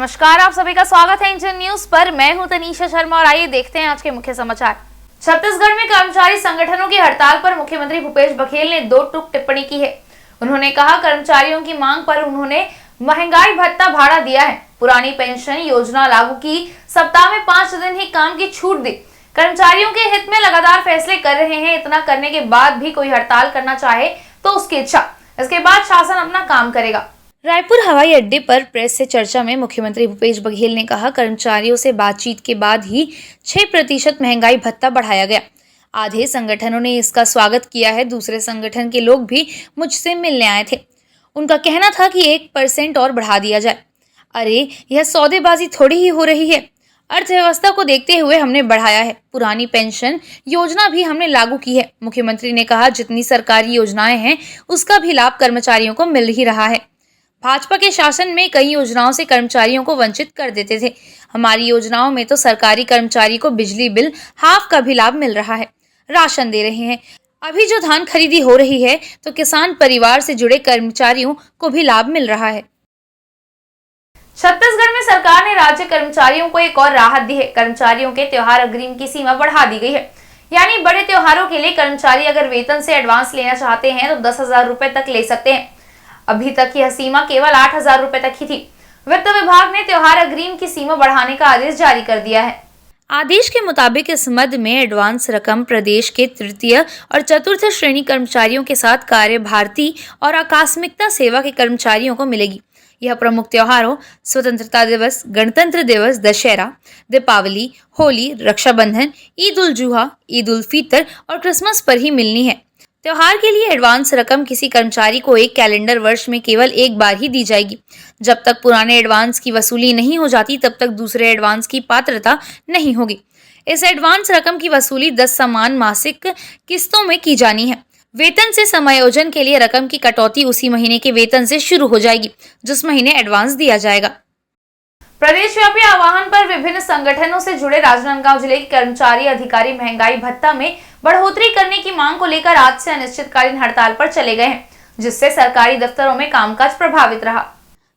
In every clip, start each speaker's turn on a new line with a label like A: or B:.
A: नमस्कार, आप सभी का स्वागत है इंडियन न्यूज पर। मैं हूं तनीषा शर्मा और आइए देखते हैं आज के मुख्य समाचार। छत्तीसगढ़ में कर्मचारी संगठनों की हड़ताल पर मुख्यमंत्री भूपेश बघेल ने दो टूक टिप्पणी की है। उन्होंने कहा, कर्मचारियों की मांग पर उन्होंने महंगाई भत्ता भाड़ा दिया है, पुरानी पेंशन योजना लागू की, सप्ताह में 5 दिन ही काम की छूट दी। कर्मचारियों के हित में लगातार फैसले कर रहे हैं। इतना करने के बाद भी कोई हड़ताल करना चाहे तो उसकी इच्छा, इसके बाद शासन अपना काम करेगा। रायपुर हवाई अड्डे पर प्रेस से चर्चा में मुख्यमंत्री भूपेश बघेल ने कहा, कर्मचारियों से बातचीत के बाद ही 6% महंगाई भत्ता बढ़ाया गया। आधे संगठनों ने इसका स्वागत किया है, दूसरे संगठन के लोग भी मुझसे मिलने आए थे। उनका कहना था कि 1% और बढ़ा दिया जाए। अरे यह सौदेबाजी थोड़ी ही हो रही है। अर्थव्यवस्था को देखते हुए हमने बढ़ाया है। पुरानी पेंशन योजना भी हमने लागू की है। मुख्यमंत्री ने कहा, जितनी सरकारी योजनाएं हैं उसका भी लाभ कर्मचारियों को मिल ही रहा है। भाजपा के शासन में कई योजनाओं से कर्मचारियों को वंचित कर देते थे। हमारी योजनाओं में तो सरकारी कर्मचारी को बिजली बिल हाफ का भी लाभ मिल रहा है, राशन दे रहे हैं। अभी जो धान खरीदी हो रही है तो किसान परिवार से जुड़े कर्मचारियों को भी लाभ मिल रहा है। छत्तीसगढ़ में सरकार ने राज्य कर्मचारियों को एक और राहत दी है। कर्मचारियों के त्योहार अग्रिम की सीमा बढ़ा दी गई है। यानी बड़े त्योहारों के लिए कर्मचारी अगर वेतन से एडवांस लेना चाहते हैं तो 10,000 रुपए तक ले सकते हैं। अभी तक यह सीमा केवल 8,000 रुपए तक ही थी। वित्त विभाग ने त्योहार अग्रिम की सीमा बढ़ाने का आदेश जारी कर दिया है। आदेश के मुताबिक इस मद में एडवांस रकम प्रदेश के तृतीय और चतुर्थ श्रेणी कर्मचारियों के साथ कार्य भारती और आकस्मिकता सेवा के कर्मचारियों को मिलेगी। यह प्रमुख त्योहारों स्वतंत्रता दिवस, गणतंत्र दिवस, दशहरा, दीपावली, होली, रक्षाबंधन, ईद उल जुहा, ईद उल फितर और क्रिसमस पर ही मिलनी है। त्योहार के लिए एडवांस रकम किसी कर्मचारी को एक कैलेंडर वर्ष में केवल एक बार ही दी जाएगी। जब तक पुराने एडवांस की वसूली नहीं हो जाती तब तक दूसरे एडवांस की पात्रता नहीं होगी। इस एडवांस रकम की वसूली 10 समान मासिक किस्तों में की जानी है। वेतन से समायोजन के लिए रकम की कटौती उसी महीने के वेतन से शुरू हो जाएगी जिस महीने एडवांस दिया जाएगा। प्रदेश व्यापी आह्वान पर विभिन्न संगठनों से जुड़े राजनांदगांव जिले के कर्मचारी अधिकारी महंगाई भत्ता में बढ़ोतरी करने की मांग को लेकर आज से अनिश्चितकालीन हड़ताल पर चले गए हैं, जिससे सरकारी दफ्तरों में कामकाज प्रभावित रहा।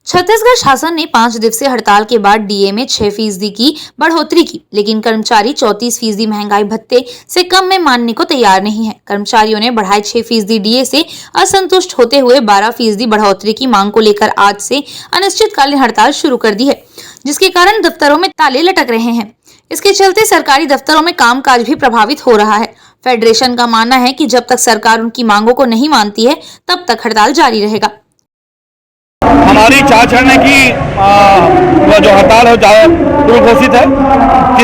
A: छत्तीसगढ़ शासन ने 5 दिवसीय हड़ताल के बाद डीए में 6% की बढ़ोतरी की, लेकिन कर्मचारी 34% महंगाई भत्ते से कम में मानने को तैयार नहीं है। कर्मचारियों ने बढ़ाए 6% डीए से असंतुष्ट होते हुए 12% बढ़ोतरी की मांग को लेकर आज से अनिश्चितकालीन हड़ताल शुरू कर दी है, जिसके कारण दफ्तरों में ताले लटक रहे हैं। इसके चलते सरकारी दफ्तरों में कामकाज भी प्रभावित हो रहा है। फेडरेशन का मानना है कि जब तक सरकार उनकी मांगों को नहीं मानती है तब तक हड़ताल जारी रहेगा।
B: हमारी 4 चरण की जो हड़ताल है पूर्व घोषित है।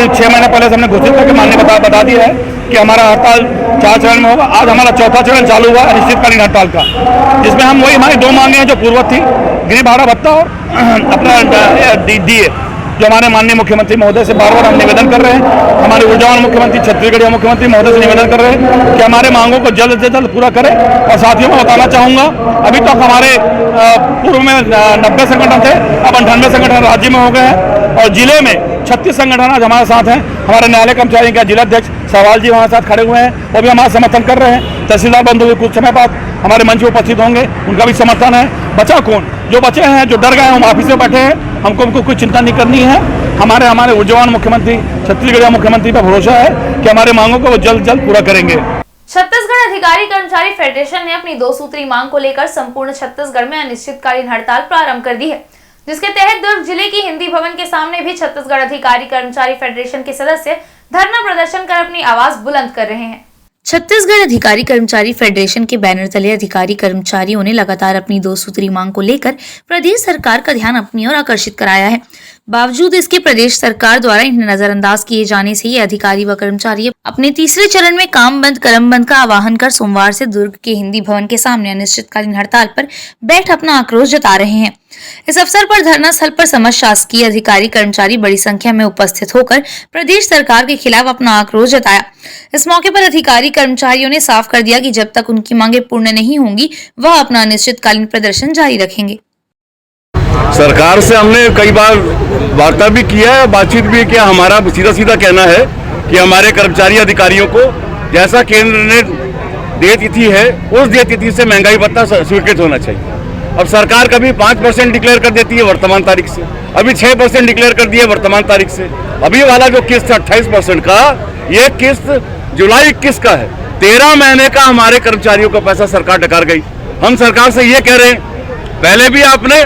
B: 6 महीने पहले से हमने घोषित करके मानने बता दिया है कि हमारा हड़ताल 4 चरण में होगा। आज हमारा 4था चरण चालू हुआ अनिश्चितकालीन हड़ताल का, जिसमें हम वही हमारी 2 मांगे हैं जो पूर्ववत थी, गृह भाड़ा भत्ता और अपना डीए, जो हमारे माननीय मुख्यमंत्री महोदय से बार बार हम निवेदन कर रहे हैं। हमारे ऊर्जावान मुख्यमंत्री छत्तीसगढ़ मुख्यमंत्री महोदय से निवेदन कर रहे हैं कि हमारे मांगों को जल्द से जल्द पूरा करें। और साथियों में बताना चाहूँगा, अभी तक हमारे पूर्व में 90 संगठन थे, अब 98 संगठन राज्य में हो गए हैं और जिले में 36 संगठन आज हमारे साथ हैं। हमारे न्यायालय कर्मचारी के जिलाध्यक्ष सवाल जी हमारे साथ खड़े हुए हैं, वो भी हमारा समर्थन कर रहे हैं। तहसीलदार बंधु भी कुछ समय बाद हमारे मंच में उपस्थित होंगे, उनका भी समर्थन है। बचा कौन? जो बचे हैं, जो डर गए हैं, हम ऑफिस में बैठे हैं। हमको कोई चिंता नहीं करनी है। हमारे ऊर्जावान मुख्यमंत्री छत्तीसगढ़ मुख्यमंत्री पर भरोसा है कि हमारे मांगों को वो जल्द पूरा करेंगे।
A: छत्तीसगढ़ अधिकारी कर्मचारी फेडरेशन ने अपनी 2 सूत्री मांग को लेकर संपूर्ण छत्तीसगढ़ में अनिश्चितकालीन हड़ताल प्रारंभ कर दी है, जिसके तहत दुर्ग जिले की हिंदी भवन के सामने भी छत्तीसगढ़ अधिकारी कर्मचारी फेडरेशन के सदस्य धरना प्रदर्शन कर अपनी आवाज बुलंद कर रहे हैं। छत्तीसगढ़ अधिकारी कर्मचारी फेडरेशन के बैनर तले अधिकारी कर्मचारियों ने लगातार अपनी 2 सूत्री मांग को लेकर प्रदेश सरकार का ध्यान अपनी ओर आकर्षित कराया है। बावजूद इसके प्रदेश सरकार द्वारा इन्हें नजरअंदाज किए जाने से ये अधिकारी व कर्मचारी अपने तीसरे चरण में काम बंद कर्म बंद का आह्वान कर सोमवार से दुर्ग के हिंदी भवन के सामने अनिश्चितकालीन हड़ताल पर बैठ अपना आक्रोश जता रहे हैं। इस अवसर पर धरना स्थल पर समस्त शासकीय अधिकारी कर्मचारी बड़ी संख्या में उपस्थित होकर प्रदेश सरकार के खिलाफ अपना आक्रोश जताया। इस मौके पर अधिकारी कर्मचारियों ने साफ कर दिया कि जब तक उनकी मांगे पूर्ण नहीं होंगी वह अपना अनिश्चितकालीन प्रदर्शन जारी रखेंगे।
C: सरकार से हमने कई बार वार्ता भी किया है, बातचीत भी किया। हमारा सीधा कहना है कि हमारे कर्मचारी अधिकारियों को जैसा केंद्र ने देय तिथि है उस देय तिथि से महंगाई भत्ता स्वीकृत होना चाहिए। अब सरकार कभी 5% डिक्लेयर कर देती है वर्तमान तारीख से, अभी 6% डिक्लेयर कर दिए वर्तमान तारीख से। अभी वाला जो किस्त है 28% का, ये किस्त जुलाई 21 का है। 13 महीने का हमारे कर्मचारियों का पैसा सरकार डकार गई। हम सरकार से ये कह रहे हैं, पहले भी आपने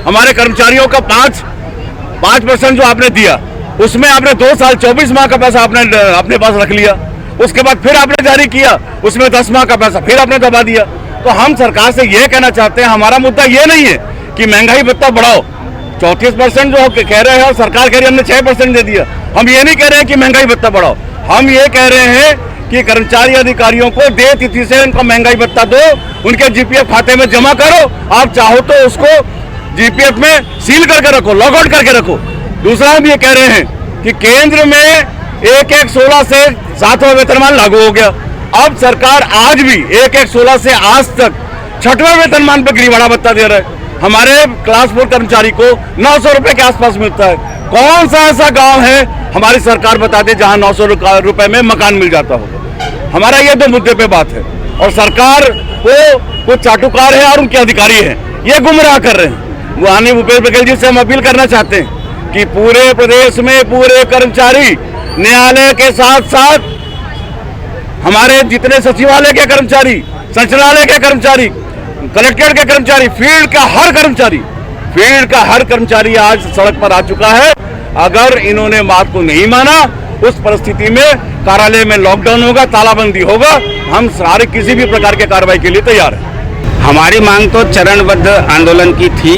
C: हमारे कर्मचारियों का 5% जो आपने दिया, उसमें आपने 2 साल 24 माह का पैसा आपने अपने पास रख लिया। उसके बाद फिर आपने जारी किया, उसमें 10 माह का पैसा फिर आपने दबा दिया। तो हम सरकार से ये कहना चाहते हैं, हमारा मुद्दा ये नहीं है कि महंगाई भत्ता बढ़ाओ। 34% जो कह रहे हैं और सरकार कह रही है हमने 6% दे दिया। हम ये नहीं कह रहे हैं कि महंगाई भत्ता बढ़ाओ, हम ये कह रहे हैं कि कर्मचारी अधिकारियों को देय तिथि से उनको महंगाई भत्ता दो, उनके जीपीएफ खाते में जमा करो। आप चाहो तो उसको जीपीएफ में सील करके रखो, लॉग आउट करके रखो। दूसरा हम ये कह रहे हैं कि केंद्र में 1/1/16 से 7वां वेतनमान लागू हो गया। अब सरकार आज भी 1/1/16 से आज तक 6वें वेतनमान पर गरीबाणा भत्ता दे रहा है। हमारे क्लास 4 कर्मचारी को 900 रुपए के आसपास मिलता है। कौन सा ऐसा गांव है हमारी सरकार बता दे जहां 900 रुपए में मकान मिल जाता हो। हमारा ये 2 मुद्दे पे बात है और सरकार को कुछ चाटुकार है और उनके अधिकारी हैं, ये गुमराह कर रहे हैं। माननीय भूपेश बघेल जी से हम अपील करना चाहते हैं कि पूरे प्रदेश में पूरे कर्मचारी, न्यायालय के साथ साथ हमारे जितने सचिवालय के कर्मचारी, संचालनालय के कर्मचारी, कलेक्ट्रेट के कर्मचारी, फील्ड का हर कर्मचारी आज सड़क पर आ चुका है। अगर इन्होंने बात को नहीं माना, उस परिस्थिति में कार्यालय में लॉकडाउन होगा, तालाबंदी होगा। हम सारे किसी भी प्रकार के कार्रवाई के लिए तैयार हैं।
D: हमारी मांग तो चरणबद्ध आंदोलन की थी,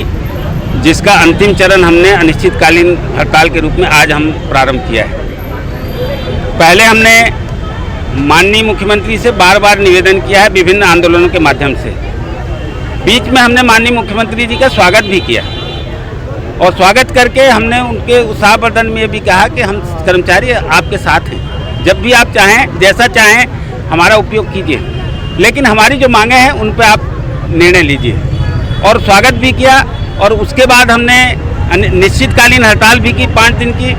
D: जिसका अंतिम चरण हमने अनिश्चितकालीन हड़ताल के रूप में आज हम प्रारंभ किया है। पहले हमने माननीय मुख्यमंत्री से बार बार निवेदन किया है विभिन्न आंदोलनों के माध्यम से। बीच में हमने माननीय मुख्यमंत्री जी का स्वागत भी किया और स्वागत करके हमने उनके उत्साहवर्धन में भी कहा कि हम कर्मचारी आपके साथ हैं, जब भी आप चाहें, जैसा चाहें हमारा उपयोग कीजिए, लेकिन हमारी जो मांगे हैं उन पर आप निर्णय लीजिए। और स्वागत भी किया और उसके बाद हमने निश्चितकालीन हड़ताल भी की 5 दिन की।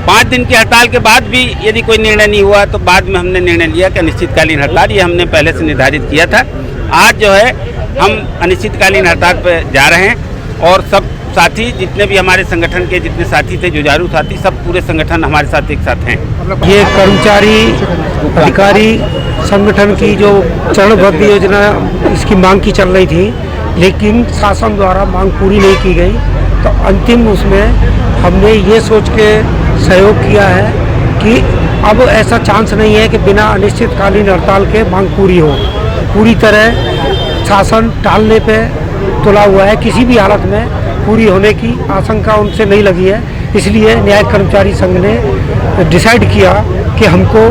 D: 5 दिन की हड़ताल के बाद भी यदि कोई निर्णय नहीं हुआ तो बाद में हमने निर्णय लिया कि अनिश्चितकालीन हड़ताल, ये हमने पहले से निर्धारित किया था। आज जो है हम अनिश्चितकालीन हड़ताल पर जा रहे हैं और सब साथी, जितने भी हमारे संगठन के जितने साथी थे, जुझारू साथी, सब पूरे संगठन हमारे साथ एक साथ हैं।
E: ये कर्मचारी अधिकारी संगठन की जो चरणबद्ध योजना, इसकी मांग की चल रही थी, लेकिन शासन द्वारा मांग पूरी नहीं की गई। तो अंतिम उसमें हमने ये सोच के सहयोग किया है कि अब ऐसा चांस नहीं है कि बिना अनिश्चितकालीन हड़ताल के मांग पूरी हो। पूरी तरह शासन टालने पे तुला हुआ है, किसी भी हालत में पूरी होने की आशंका उनसे नहीं लगी है। इसलिए न्याय कर्मचारी संघ ने डिसाइड किया कि हमको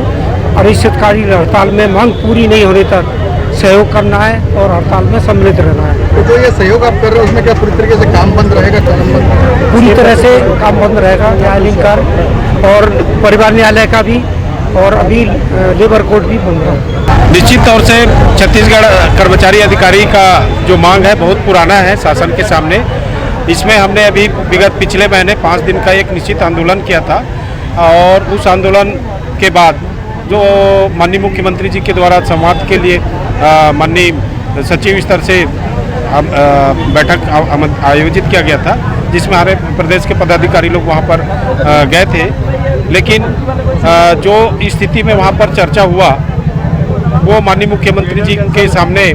E: अनिश्चितकालीन हड़ताल में मांग पूरी नहीं होने तक सहयोग करना है और हड़ताल में सम्मिलित रहना है।
F: तो जो ये सहयोग आप कर रहे हो उसमें क्या पूरी तरीके से काम बंद रहेगा?
E: पूरी तरह से काम बंद रहेगा, न्यायालयीन कार्य और परिवार न्यायालय का भी, और अभी लेबर कोर्ट भी बंद रहा।
G: निश्चित तौर से छत्तीसगढ़ कर्मचारी अधिकारी का जो मांग है बहुत पुराना है शासन के सामने। इसमें हमने अभी पिछले महीने 5 दिन का एक निश्चित आंदोलन किया था और उस आंदोलन के बाद जो माननीय मुख्यमंत्री जी के द्वारा संवाद के लिए माननीय सचिव स्तर से बैठक आयोजित किया गया था, जिसमें हमारे प्रदेश के पदाधिकारी लोग वहां पर गए थे। लेकिन जो स्थिति में वहां पर चर्चा हुआ वो माननीय मुख्यमंत्री जी के सामने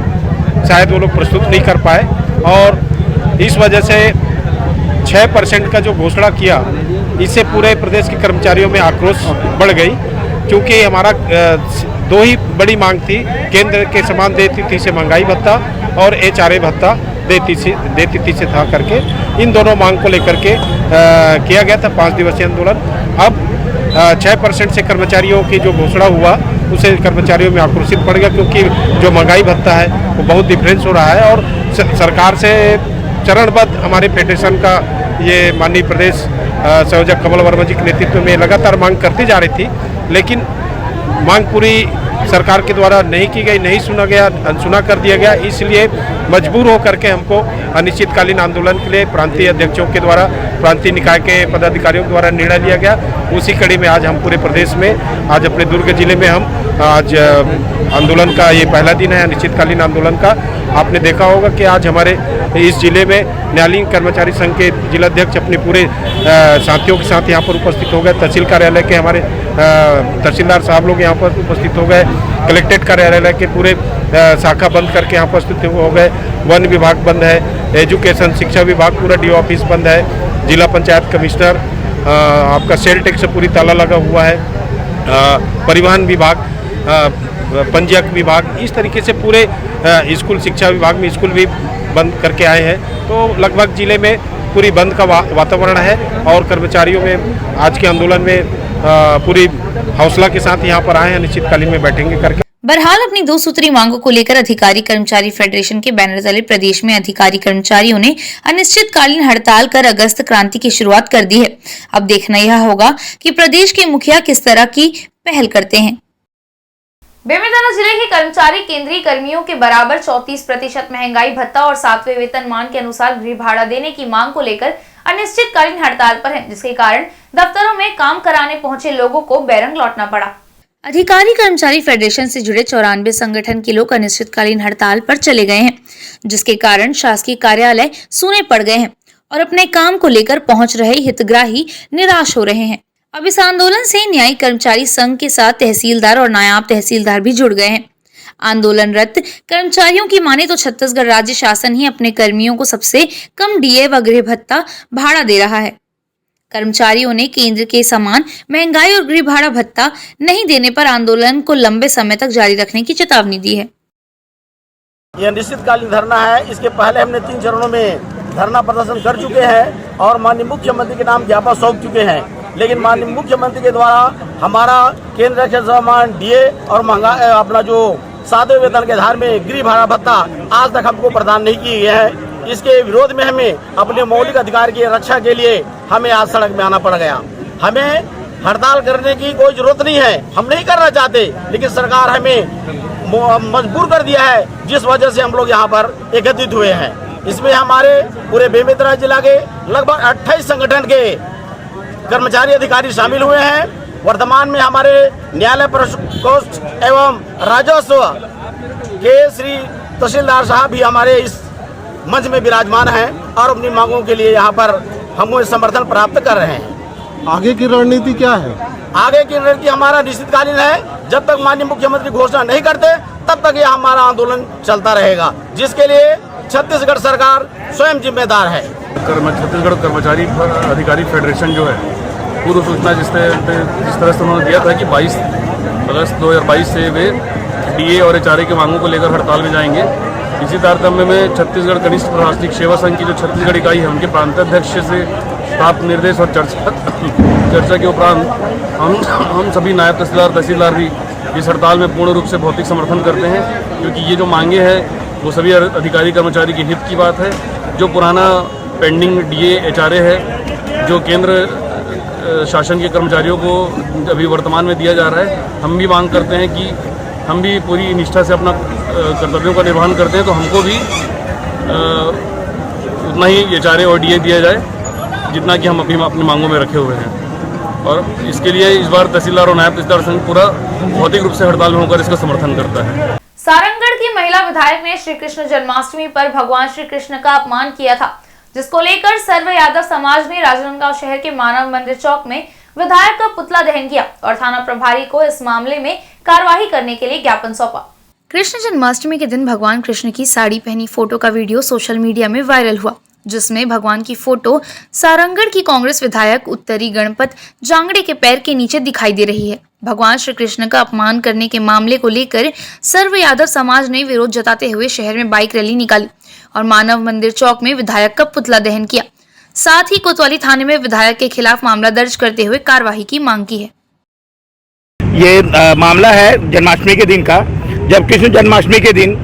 G: शायद वो लोग प्रस्तुत नहीं कर पाए और इस वजह से 6% का जो घोषणा किया, इससे पूरे प्रदेश के कर्मचारियों में आक्रोश बढ़ गई। क्योंकि हमारा 2 ही बड़ी मांग थी, केंद्र के समान देय तिथि से महंगाई भत्ता और HRA भत्ता देय तिथि से था करके, इन दोनों मांग को लेकर के किया गया था 5 दिवसीय आंदोलन। अब 6% से कर्मचारियों की जो घोषणा हुआ उसे कर्मचारियों में आक्रोशित पड़ गया, क्योंकि जो महंगाई भत्ता है वो बहुत डिफरेंस हो रहा है और सरकार से चरणबद्ध हमारे फेडरेशन का ये माननीय प्रदेश संयोजक कमल वर्मा जी के नेतृत्व में लगातार मांग करती जा रही थी, लेकिन मांग पूरी सरकार के द्वारा नहीं की गई, नहीं सुना गया, अनसुना कर दिया गया। इसलिए मजबूर होकर के हमको अनिश्चितकालीन आंदोलन के लिए प्रांतीय अध्यक्षों के द्वारा प्रांतीय निकाय के पदाधिकारियों द्वारा निर्णय लिया गया। उसी कड़ी में आज हम पूरे प्रदेश में, आज अपने दुर्ग जिले में हम आज आंदोलन का ये पहला दिन है, अनिश्चितकालीन आंदोलन का। आपने देखा होगा कि आज हमारे इस जिले में न्यायालयीन कर्मचारी संघ के जिलाध्यक्ष अपने पूरे साथियों के साथ यहाँ पर उपस्थित हो गए। तहसील कार्यालय के हमारे तहसीलदार साहब लोग यहाँ पर उपस्थित हो गए। कलेक्ट्रेट कार्यालय के पूरे शाखा बंद करके यहाँ उपस्थित हो गए। वन विभाग बंद है, एजुकेशन शिक्षा विभाग पूरा डी ऑफिस बंद है, जिला पंचायत कमिश्नर, आपका सेल टैक्स से पूरी ताला लगा हुआ है, परिवहन विभाग, पंजीयक विभाग, इस तरीके से पूरे स्कूल शिक्षा विभाग में स्कूल भी बंद करके आए हैं। तो लगभग जिले में पूरी बंद का वातावरण है और कर्मचारियों में आज के आंदोलन में पूरी हौसला के साथ यहाँ पर आए हैं, अनिश्चितकालीन में बैठेंगे करके।
A: बहरहाल अपनी 2 सूत्री मांगों को लेकर अधिकारी कर्मचारी फेडरेशन के बैनर तले प्रदेश में अधिकारी कर्मचारियों ने अनिश्चितकालीन हड़ताल कर अगस्त क्रांति की शुरुआत कर दी है। अब देखना यह होगा कि प्रदेश के मुखिया किस तरह की पहल करते हैं। बेमेतरा जिले के कर्मचारी केंद्रीय कर्मियों के बराबर 34% महंगाई भत्ता और 7वें वेतनमान के अनुसार गृह भाड़ा देने की मांग को लेकर अनिश्चितकालीन हड़ताल पर हैं, जिसके कारण दफ्तरों में काम कराने पहुंचे लोगों को बैरंग लौटना पड़ा। अधिकारी कर्मचारी फेडरेशन से जुड़े 94 संगठन के लोग अनिश्चितकालीन हड़ताल पर चले गए हैं, जिसके कारण शासकीय कार्यालय सूने पड़ गए हैं और अपने काम को लेकर पहुंच रहे हितग्राही निराश हो रहे हैं। अब इस आंदोलन से न्यायिक कर्मचारी संघ के साथ तहसीलदार और नायब तहसीलदार भी जुड़ गए हैं। आंदोलनरत कर्मचारियों की माने तो छत्तीसगढ़ राज्य शासन ही अपने कर्मियों को सबसे कम डीए व गृह भत्ता भाड़ा दे रहा है। कर्मचारियों ने केंद्र के समान महंगाई और गृह भाड़ा भत्ता नहीं देने पर आंदोलन को लंबे समय तक जारी रखने की चेतावनी दी है।
H: यह अनिश्चितकालीन धरना है। इसके पहले हमने 3 चरणों में धरना प्रदर्शन कर चुके हैं और माननीय मुख्यमंत्री के नाम ज्ञापन सौंप चुके हैं, लेकिन माननीय मुख्यमंत्री के द्वारा हमारा केंद्र के समान डीए और महंगाई अपना जो 7वें वेतन के आधार में गृह भाड़ा भत्ता आज तक हमको प्रदान नहीं किए गए हैं। इसके विरोध में हमें अपने मौलिक अधिकार की रक्षा के लिए हमें आज सड़क में आना पड़ गया। हमें हड़ताल करने की कोई जरूरत नहीं है, हम नहीं करना चाहते, लेकिन सरकार हमें मजबूर कर दिया है, जिस वजह से हम लोग यहाँ पर एकत्रित हुए हैं। इसमें हमारे पूरे बेमेतरा जिला के लगभग 28 संगठन के कर्मचारी अधिकारी शामिल हुए हैं। वर्तमान में हमारे न्यायालय प्रकोष्ठ एवं राजस्व के श्री तहसीलदार साहब भी हमारे इस मंच में विराजमान हैं और अपनी मांगों के लिए यहाँ पर हम समर्थन प्राप्त कर रहे हैं।
F: आगे की रणनीति क्या है?
H: आगे की रणनीति हमारा निश्चितकालीन है। जब तक माननीय मुख्यमंत्री घोषणा नहीं करते तब तक यह हमारा आंदोलन चलता रहेगा, जिसके लिए छत्तीसगढ़ सरकार स्वयं जिम्मेदार है।
C: छत्तीसगढ़ कर्मचारी अधिकारी फेडरेशन जो है, पूर्व सूचना जिस तरह से उन्होंने दिया था कि 22 अगस्त 2022 से वे डीए और एचआरए की मांगों को लेकर हड़ताल में जाएंगे। इसी तारतम्य में छत्तीसगढ़ कनिष्ठ प्रशासनिक सेवा संघ की जो छत्तीसगढ़ इकाई है, उनके प्रांताध्यक्ष से प्राप्त निर्देश और चर्चा के उपरांत हम सभी नायब तहसीलदार भी इस हड़ताल में पूर्ण रूप से भौतिक समर्थन करते हैं, क्योंकि ये जो मांगे हैं वो सभी अधिकारी कर्मचारी के हित की बात है। जो पुराना पेंडिंग डीए एचआरए है, जो केंद्र शासन के कर्मचारियों को अभी वर्तमान में दिया जा रहा है, हम भी मांग करते हैं कि हम भी पूरी निष्ठा से अपना कर्तव्यों का निर्वहन करते हैं, तो हमको भी उतना ही एचआरए और डीए दिया जाए जितना कि हम अभी अपनी मांगों में रखे हुए हैं। और इसके लिए इस बार तहसीलदार और नायब तहसीलदार संघ पूरा भौतिक रूप से हड़ताल में होकर इसका समर्थन करता है।
A: सारंगगढ़ की महिला विधायक ने श्री कृष्ण जन्माष्टमी पर भगवान श्री कृष्ण का अपमान किया था, जिसको लेकर सर्व यादव समाज ने राजनांदगांव शहर के मानव मंदिर चौक में विधायक का पुतला दहन किया और थाना प्रभारी को इस मामले में कार्रवाई करने के लिए ज्ञापन सौंपा। कृष्ण जन्माष्टमी के दिन भगवान कृष्ण की साड़ी पहनी फोटो का वीडियो सोशल मीडिया में वायरल हुआ, जिसमें भगवान की फोटो सारंगगढ़ की कांग्रेस विधायक उत्तरी गणपत जांगड़े के पैर के नीचे दिखाई दे रही है। भगवान श्री कृष्ण का अपमान करने के मामले को लेकर सर्व यादव समाज ने विरोध जताते हुए शहर में बाइक रैली निकाली और मानव मंदिर चौक में विधायक का पुतला दहन किया। साथ ही कोतवाली थाने में विधायक के खिलाफ मामला दर्ज करते हुए कार्यवाही की मांग की है।
B: ये मामला है जन्माष्टमी के दिन का, जब कृष्ण जन्माष्टमी के दिन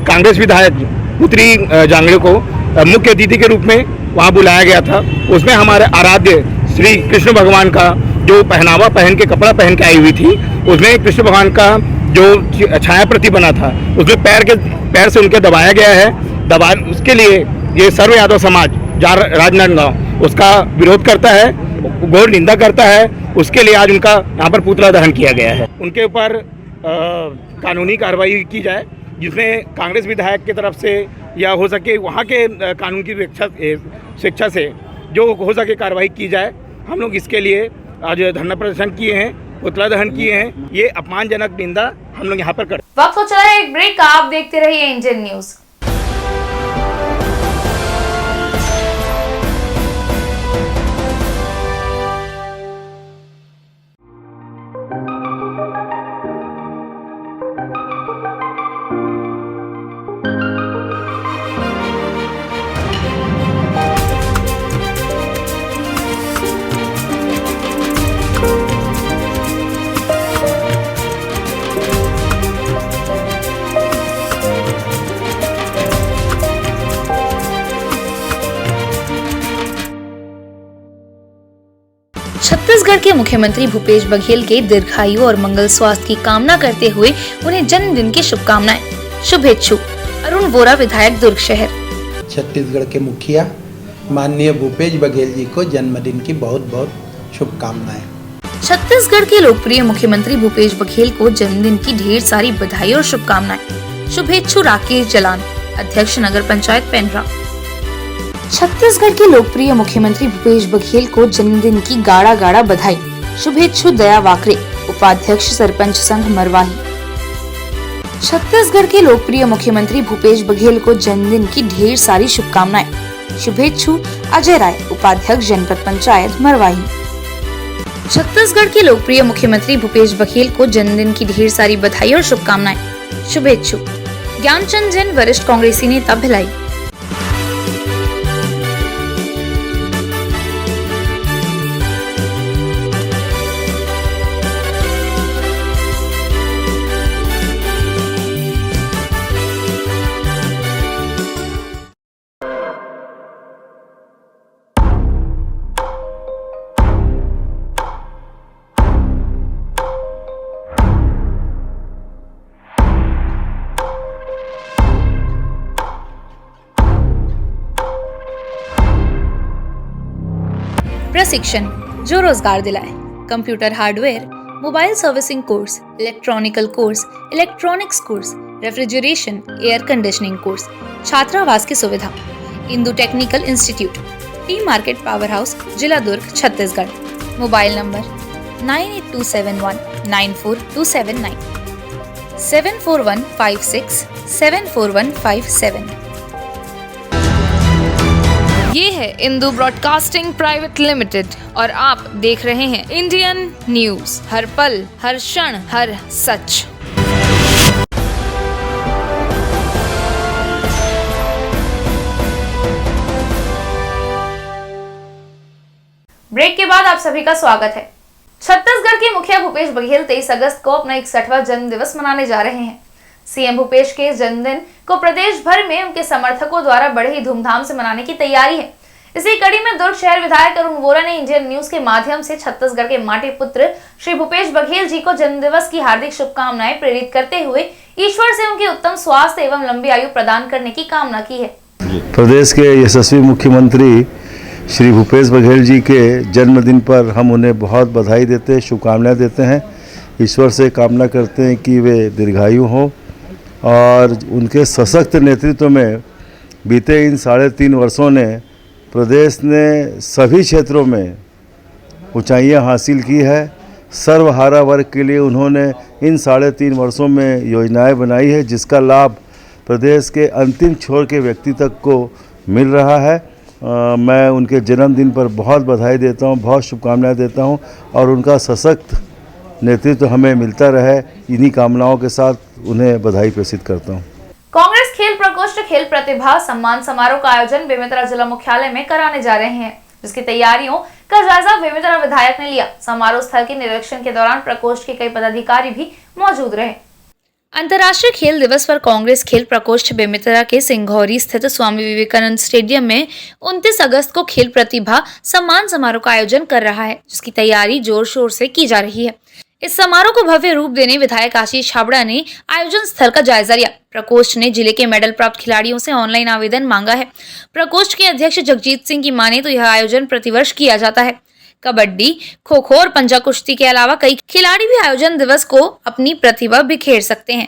B: कांग्रेस विधायक उत्तरी जांगड़े को मुख्य अतिथि के रूप में वहां बुलाया गया था। उसमें हमारे आराध्य श्री कृष्ण भगवान का जो पहनावा पहन के कपड़ा पहन के आई हुई थी, उसमें कृष्ण भगवान का जो छाया प्रति बना था, उसमें पैर से उनके दबाया गया है। उसके लिए ये सर्व यादव समाज राजनांदगांव उसका विरोध करता है, घोर निंदा करता है। उसके लिए आज उनका यहाँ पर पुतला दहन किया गया है। उनके ऊपर कानूनी कार्रवाई की जाए, जिसमें कांग्रेस विधायक की तरफ से या हो सके वहाँ के कानून की शिक्षा से जो हो सके कार्रवाई की जाए। हम लोग इसके लिए आज धरना प्रदर्शन किए हैं, पुतला दहन किए हैं। ये अपमानजनक निंदा हम लोग यहाँ पर करते।
A: वक्त हो चला है एक ब्रेक का, आप देखते रहिए इंडियन न्यूज। छत्तीसगढ़ के मुख्यमंत्री भूपेश बघेल के दीर्घायु और मंगल स्वास्थ्य की कामना करते हुए उन्हें जन्मदिन की शुभकामनाएं। शुभेच्छु अरुण वोरा, विधायक दुर्ग शहर।
I: छत्तीसगढ़ के मुखिया माननीय भूपेश बघेल जी को जन्मदिन की बहुत बहुत शुभकामनाएं।
A: छत्तीसगढ़ के लोकप्रिय मुख्यमंत्री भूपेश बघेल को जन्मदिन की ढेर सारी बधाई और शुभकामनाएं। शुभेच्छु राकेश जलान, अध्यक्ष नगर पंचायत पेंड्रा। छत्तीसगढ़ के लोकप्रिय मुख्यमंत्री भूपेश बघेल को जन्मदिन की गाड़ा गाड़ा बधाई। शुभेच्छु दया वाकरे, उपाध्यक्ष सरपंच संघ मरवाही। छत्तीसगढ़ के लोकप्रिय मुख्यमंत्री भूपेश बघेल को जन्मदिन की ढेर सारी शुभकामनाएं। शुभेच्छु अजय राय, उपाध्यक्ष जनपद पंचायत मरवाही। छत्तीसगढ़ के लोकप्रिय मुख्यमंत्री भूपेश बघेल को जन्मदिन की ढेर सारी बधाई और शुभकामनाएं। शुभेच्छु ज्ञानचंद जैन, वरिष्ठ कांग्रेसी नेता भिलाई। प्रशिक्षण जो रोजगार दिलाए। Computer hardware, mobile servicing course, electronical course, electronics course, refrigeration, air conditioning course, छात्रावास की सुविधा। Indu technical institute, T market power house, जिला दुर्ग, छत्तीसगढ़। Mobile number 9827194279, 74156744157। ये है इंदू ब्रॉडकास्टिंग प्राइवेट लिमिटेड और आप देख रहे हैं इंडियन न्यूज, हर पल, हर क्षण, हर सच। ब्रेक के बाद आप सभी का स्वागत है। छत्तीसगढ़ के मुखिया भूपेश बघेल 23 अगस्त को अपना 61वां जन्म दिवस मनाने जा रहे हैं। सीएम भूपेश के इस जन्मदिन को प्रदेश भर में उनके समर्थकों द्वारा बड़े ही धूमधाम से मनाने की तैयारी है। इसी कड़ी में दुर्ग शहर विधायक अरुण वोरा ने इंडियन न्यूज के माध्यम से छत्तीसगढ़ के माटी पुत्र श्री भूपेश बघेल जी को जन्मदिवस की हार्दिक शुभकामनाएं प्रेरित करते हुए ईश्वर से उनके उत्तम स्वास्थ्य एवं लंबी आयु प्रदान करने की कामना की है।
J: प्रदेश के यशस्वी मुख्यमंत्री श्री भूपेश बघेल जी के जन्मदिन पर हम उन्हें बहुत बधाई देते हैं, शुभकामनाएं देते हैं। ईश्वर से कामना करते हैं कि वे दीर्घायु हों और उनके सशक्त नेतृत्व में बीते इन 3.5 वर्षों ने प्रदेश ने सभी क्षेत्रों में ऊंचाइयां हासिल की है। सर्वहारा वर्ग के लिए उन्होंने इन 3.5 वर्षों में योजनाएं बनाई है, जिसका लाभ प्रदेश के अंतिम छोर के व्यक्ति तक को मिल रहा है। मैं उनके जन्मदिन पर बहुत बधाई देता हूं, बहुत शुभकामनाएं देता हूं और उनका सशक्त नेतृत्व हमें मिलता रहे, इन्हीं कामनाओं के साथ उन्हें बधाई प्रेषित करता हूं।
A: कांग्रेस खेल प्रकोष्ठ खेल प्रतिभा सम्मान समारोह का आयोजन बेमेतरा जिला मुख्यालय में कराने जा रहे हैं, जिसकी तैयारियों का जायजा बेमेतरा विधायक ने लिया। समारोह स्थल के निरीक्षण के दौरान प्रकोष्ठ के कई पदाधिकारी भी मौजूद रहे। अंतर्राष्ट्रीय खेल दिवस पर कांग्रेस खेल प्रकोष्ठ बेमेतरा के सिंघौरी स्थित स्वामी विवेकानंद स्टेडियम में 29 अगस्त को खेल प्रतिभा सम्मान समारोह का आयोजन कर रहा है, जिसकी तैयारी जोर शोर से की जा रही है। इस समारोह को भव्य रूप देने विधायक आशीष छाबड़ा ने आयोजन स्थल का जायजा लिया। प्रकोष्ठ ने जिले के मेडल प्राप्त खिलाड़ियों से ऑनलाइन आवेदन मांगा है। प्रकोष्ठ के अध्यक्ष जगजीत सिंह की माने तो यह आयोजन प्रतिवर्ष किया जाता है। कबड्डी, खो खो और पंजा कुश्ती के अलावा कई खिलाड़ी भी आयोजन दिवस को अपनी प्रतिभा बिखेर सकते हैं।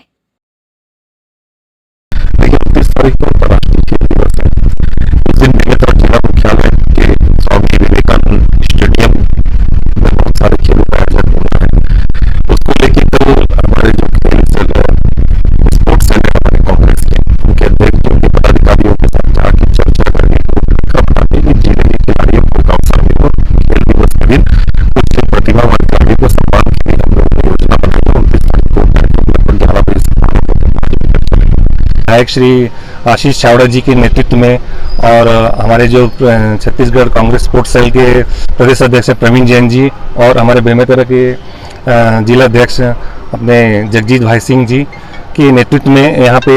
K: विधायक श्री आशीष छाबड़ा जी के नेतृत्व में और हमारे जो छत्तीसगढ़ कांग्रेस स्पोर्ट्स सेल के प्रदेश अध्यक्ष प्रवीण जैन जी और हमारे बेमेतरा के जिला अध्यक्ष अपने जगजीत भाई सिंह जी के नेतृत्व में यहाँ पे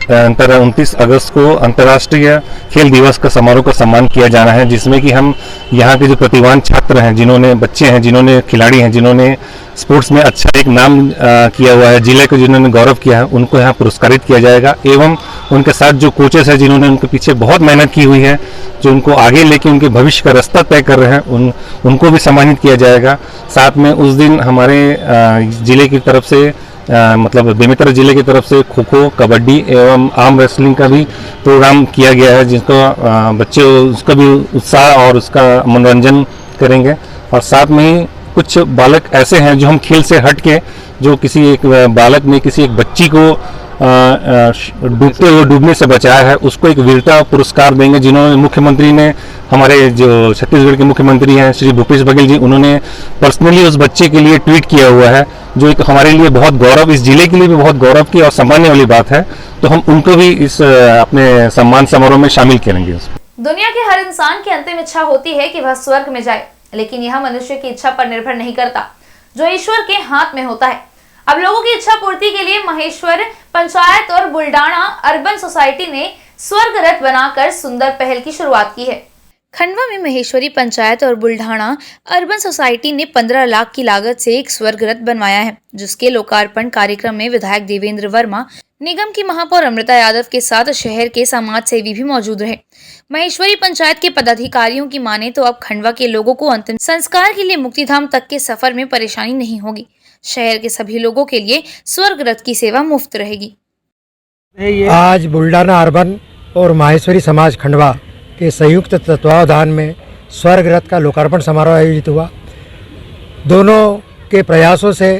K: 29 अगस्त को अंतर्राष्ट्रीय खेल दिवस का समारोह का सम्मान किया जाना है, जिसमें कि हम यहाँ के जो प्रतिभावान छात्र हैं, जिन्होंने बच्चे हैं, जिन्होंने खिलाड़ी हैं, जिन्होंने स्पोर्ट्स में अच्छा एक नाम किया हुआ है, जिले को जिन्होंने गौरव किया है, उनको यहाँ पुरस्कारित किया जाएगा। एवं उनके साथ जो कोचेस हैं, जिन्होंने उनके पीछे बहुत मेहनत की हुई है, जो उनको आगे लेके उनके भविष्य का रास्ता तय कर रहे हैं, उनको भी सम्मानित किया जाएगा। साथ में उस दिन हमारे जिले की तरफ से मतलब बेमेतरा जिले की तरफ से खो खो, कबड्डी एवं आर्म रेसलिंग का भी प्रोग्राम किया गया है, जिसको बच्चे उसका भी उत्साह और उसका मनोरंजन करेंगे। और साथ में ही कुछ बालक ऐसे हैं जो हम खेल से हट के, जो किसी एक बालक ने किसी एक बच्ची को डूबने से बचाया है, उसको एक वीरता पुरस्कार देंगे, जिन्होंने मुख्यमंत्री ने, हमारे जो छत्तीसगढ़ के मुख्यमंत्री हैं श्री भूपेश बघेल जी, उन्होंने पर्सनली उस बच्चे के लिए ट्वीट किया हुआ है, जो एक हमारे लिए बहुत गौरव, इस जिले के लिए भी बहुत गौरव की और सम्मानने वाली बात है। तो हम उनको भी इस अपने सम्मान समारोह में शामिल करेंगे।
A: दुनिया के हर इंसान की अंतिम इच्छा होती है कि वह स्वर्ग में जाए, लेकिन यह मनुष्य की इच्छा पर निर्भर नहीं करता, जो ईश्वर के हाथ में होता है। अब लोगों की इच्छा पूर्ति के लिए महेश्वर पंचायत और बुल्डाना अर्बन सोसाइटी ने स्वर्ग रथ बनाकर सुंदर पहल की शुरुआत की है। खंडवा में महेश्वरी पंचायत और बुल्ढाना अर्बन सोसाइटी ने 15 लाख की लागत से एक स्वर्ग रथ बनवाया है, जिसके लोकार्पण कार्यक्रम में विधायक देवेंद्र वर्मा, निगम की महापौर अमृता यादव के साथ शहर के समाज सेवी भी मौजूद रहे। महेश्वरी पंचायत के पदाधिकारियों की माने तो अब खंडवा के लोगों को अंतिम संस्कार के लिए मुक्तिधाम तक के सफर में परेशानी नहीं होगी। शहर के सभी लोगों के लिए स्वर्ग रथ की सेवा मुफ्त रहेगी।
E: आज बुल्ढाना अर्बन और माहेश्वरी समाज खंडवा के संयुक्त तत्वावधान में स्वर्ग रथ का लोकार्पण समारोह आयोजित हुआ। दोनों के प्रयासों से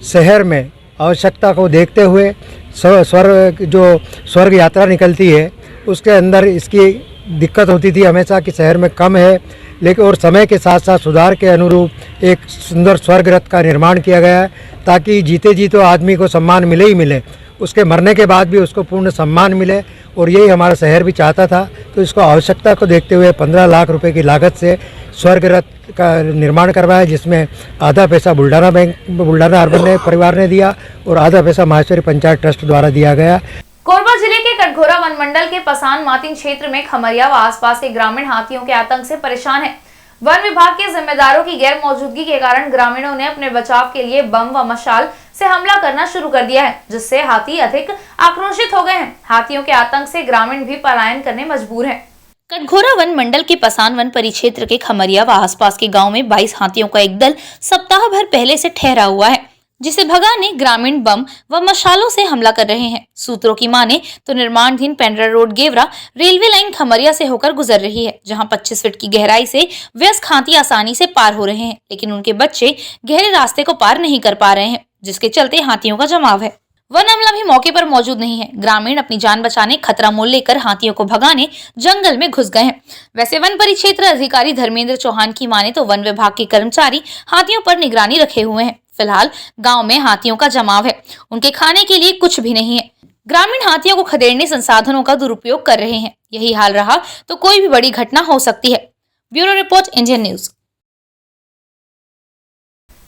E: शहर में आवश्यकता को देखते हुए स्वर्ग यात्रा निकलती है, उसके अंदर इसकी दिक्कत होती थी हमेशा कि शहर में कम है, लेकिन और समय के साथ साथ सुधार के अनुरूप एक सुंदर स्वर्ग रथ का निर्माण किया गया है, ताकि जीते जी तो आदमी को सम्मान मिले ही मिले, उसके मरने के बाद भी उसको पूर्ण सम्मान मिले, और यही हमारा शहर भी चाहता था। तो इसको आवश्यकता को देखते हुए 15 लाख रुपए की लागत से स्वर्ग रथ का निर्माण करवाया, जिसमें आधा पैसा बुल्ढाना अर्बन परिवार ने दिया और आधा पैसा माहेश्वरी पंचायत ट्रस्ट द्वारा दिया गया।
A: कोरबा जिले के कटघोरा वन मंडल के पसान मातिन क्षेत्र में खमरिया व आसपास के ग्रामीण हाथियों के आतंक से परेशान है। वन विभाग के जिम्मेदारों की गैर मौजूदगी के कारण ग्रामीणों ने अपने बचाव के लिए बम व मशाल से हमला करना शुरू कर दिया है, जिससे हाथी अधिक आक्रोशित हो गए हैं। हाथियों के आतंक से ग्रामीण भी पलायन करने मजबूर हैं। कटघोरा वन मंडल के पसान वन परिक्षेत्र के खमरिया व आसपास के गांव में 22 हाथियों का एक दल सप्ताह भर पहले से ठहरा हुआ है, जिसे भगाने ग्रामीण बम व मशालों से हमला कर रहे हैं। सूत्रों की माने तो निर्माणाधीन Pendra road Gevra railway line Khamariya से होकर गुजर रही है, जहां 25 फीट की गहराई से वयस्क हाथी आसानी से पार हो रहे हैं, लेकिन उनके बच्चे गहरे रास्ते को पार नहीं कर पा रहे हैं, जिसके चलते हाथियों का जमाव है। वन अमला भी मौके पर मौजूद नहीं है। ग्रामीण अपनी जान बचाने खतरा मोल लेकर हाथियों को भगाने जंगल में घुस गए हैं। वैसे वन परिक्षेत्र अधिकारी धर्मेंद्र चौहान की माने तो वन विभाग के कर्मचारी हाथियों पर निगरानी रखे हुए हैं। फिलहाल गांव में हाथियों का जमाव है, उनके खाने के लिए कुछ भी नहीं है। ग्रामीण हाथियों को खदेड़ने संसाधनों का दुरुपयोग कर रहे हैं। यही हाल रहा तो कोई भी बड़ी घटना हो सकती है। Bureau report, Indian news.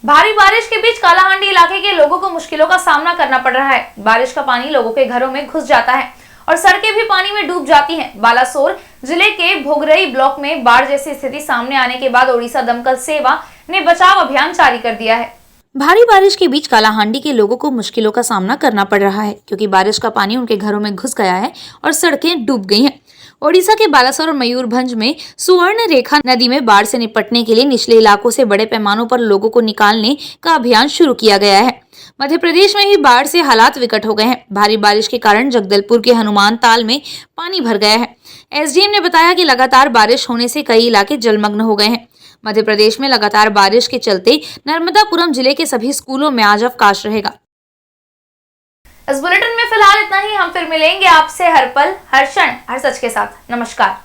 A: भारी बारिश के बीच कालाहांडी इलाके के लोगों को मुश्किलों का सामना करना पड़ रहा है। बारिश का पानी लोगों के घरों में घुस जाता है और सड़कें भी पानी में डूब जाती हैं। बालासोर जिले के भोगरई ब्लॉक में बाढ़ जैसी स्थिति सामने आने के बाद ओडिशा दमकल सेवा ने बचाव अभियान जारी कर दिया है। भारी बारिश के बीच कालाहांडी के लोगों को मुश्किलों का सामना करना पड़ रहा है, क्योंकि बारिश का पानी उनके घरों में घुस गया है और सड़कें डूब गई हैं। ओडिशा के बालासोर और मयूरभंज में सुवर्ण रेखा नदी में बाढ़ से निपटने के लिए निचले इलाकों से बड़े पैमानों पर लोगों को निकालने का अभियान शुरू किया गया है। मध्य प्रदेश में भी बाढ़ से हालात विकट हो गए हैं। भारी बारिश के कारण जगदलपुर के हनुमान ताल में पानी भर गया है। एसडीएम ने बताया कि लगातार बारिश होने से कई इलाके जलमग्न हो गए हैं। मध्य प्रदेश में लगातार बारिश के चलते नर्मदापुरम जिले के सभी स्कूलों में आज अवकाश रहेगा। इस बुलेटिन में फिलहाल इतना ही। हम फिर मिलेंगे आपसे हर पल, हर क्षण, हर सच के साथ। नमस्कार।